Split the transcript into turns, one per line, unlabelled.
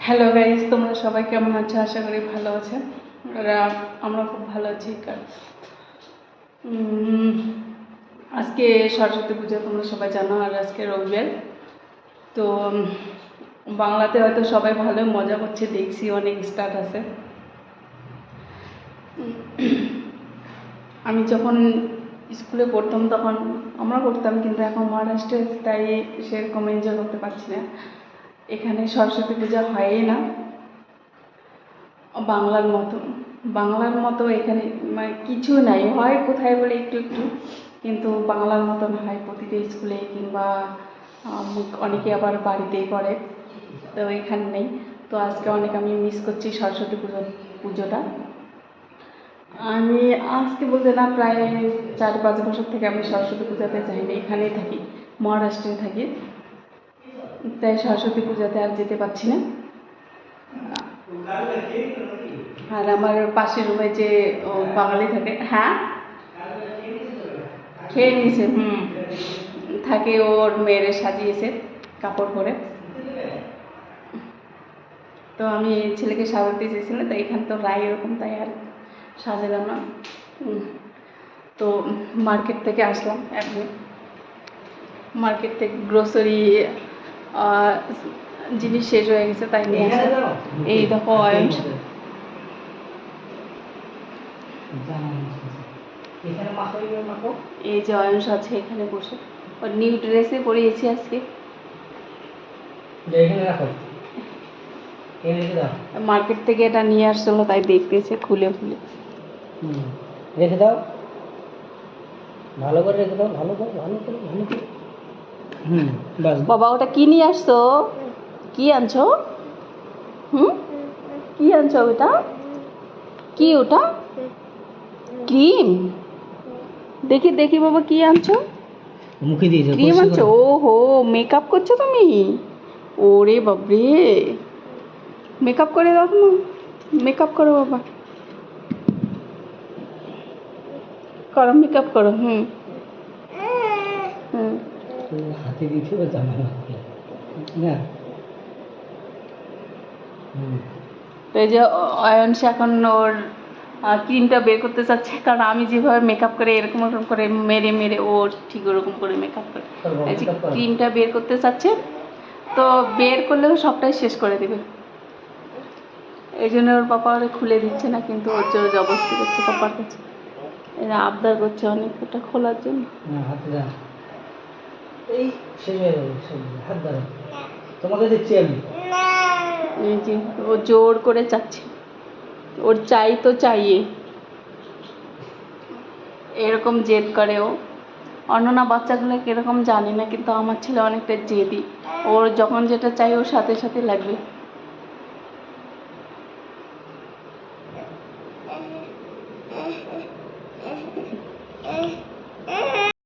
Hello guys, তোমরা সবাই কেমন আছো? আশা করি ভালো আছে। আর আমরা খুব ভালো আছি। আজকে সরস্বতী পূজা, তোমরা সবাই জানো। আর আজকে রবিবার। তো বাংলাতে হয়তো সবাই ভালো মজা করছে, দেখছি অনেক স্টার্ট আছে। আমি যখন স্কুলে পড়তাম তখন আমরা করতাম, কিন্তু এখন মহারাষ্ট্রে তাই সেরকম এনজয় করতে পারছি না। এখানে সরস্বতী পূজা হয়ই না বাংলার মতো এখানে মানে কিছু নাই, হয় কোথায় বলে একটু একটু, কিন্তু বাংলার মতন হয় প্রতিটা স্কুলে, কিংবা অনেকে আবার বাড়িতেই করে। তো এখানে নেই। তো আজকে অনেক আমি মিস করছি সরস্বতী পুজোটা। আমি আজকে বলতে না, প্রায় 4-5 বছর থেকে আমি সরস্বতী পূজাতে যাইনি, এখানেই থাকি, মহারাষ্ট্রে থাকি। তাই সরস্বতী পূজাতে আর যেতে পারছি না। আর আমার পাশের রুমে যে বাঙালি থাকে, হ্যাঁ খেয়ে নিয়েছে, থাকে, ওর মেয়েরে সাজিয়েছে কাপড় পরে। তো আমি ছেলেকে সাজাতে চেয়েছিলাম, তাই এখানে তো রায় এরকম, তাই আর সাজালাম না। তো মার্কেট থেকে আসলাম এখন, মার্কেট থেকে গ্রোসারি জিনিস শেষ হয়ে গেছে, তাই নিয়ে আসলাম। এই দেখো অয়ন, এই যে অয়ন আছে এখানে বসে, ওর নিউ ড্রেসে পরিয়েছি আজকে। মার্কেট থেকে এটা নিয়ে আসছিল, তাই দেখতেছে খুলে খুলে।
রেখে দাও, ভালো করে রেখে দাও, ভালো করে ভালো করে ভালো করে।
বাবা ওটা কি নিয়ে আসছো? কি আনছো? কি আনছো? ওটা কি? ওটা ক্রিম? দেখি দেখি বাবা, কি আনছো?
মুখে দিয়েছো
ক্রিম আনছো? ও হো, মেকআপ করছো তুমি? ওরে বাবরে, মেকআপ করে দাও না, মেকআপ করো বাবা, করো মেকআপ করো।
হাতে দিয়েছো জামা না।
তো এই যে অয়ন সে এখন ওর ক্রিমটা বের করতে চাচ্ছে, কারণ আমি যেভাবে মেকআপ করে এরকম এরকম করে মেরে মেরে ওর ঠিক ওরকম করে মেকআপ করে এই যে ক্রিমটা বের করতে চাচ্ছে। তো বের করলেও সবটাই শেষ করে দেবে, এই জন্য ওর পাপা ওরে খুলে দিচ্ছে না, কিন্তু ওর জোর জবরদস্তি করছে পাপার কাছে। এরা আবদার করছে অনেক ওটা খোলার জন্য।
এই শেষ হয়ে যাবে, হাত ধরো, তোমাকে দিচ্ছি আমি।
এই যে ও জোর করে চাচ্ছে, ওর চাই তো চাইয়ে এরকম জেদ করে ও। অন্যান্য বাচ্চাগুলো কিরকম জানি না, কিন্তু আমার ছেলে অনেকটা জেদি। ওর যখন যেটা চাই ওর সাথে সাথে লাগবে।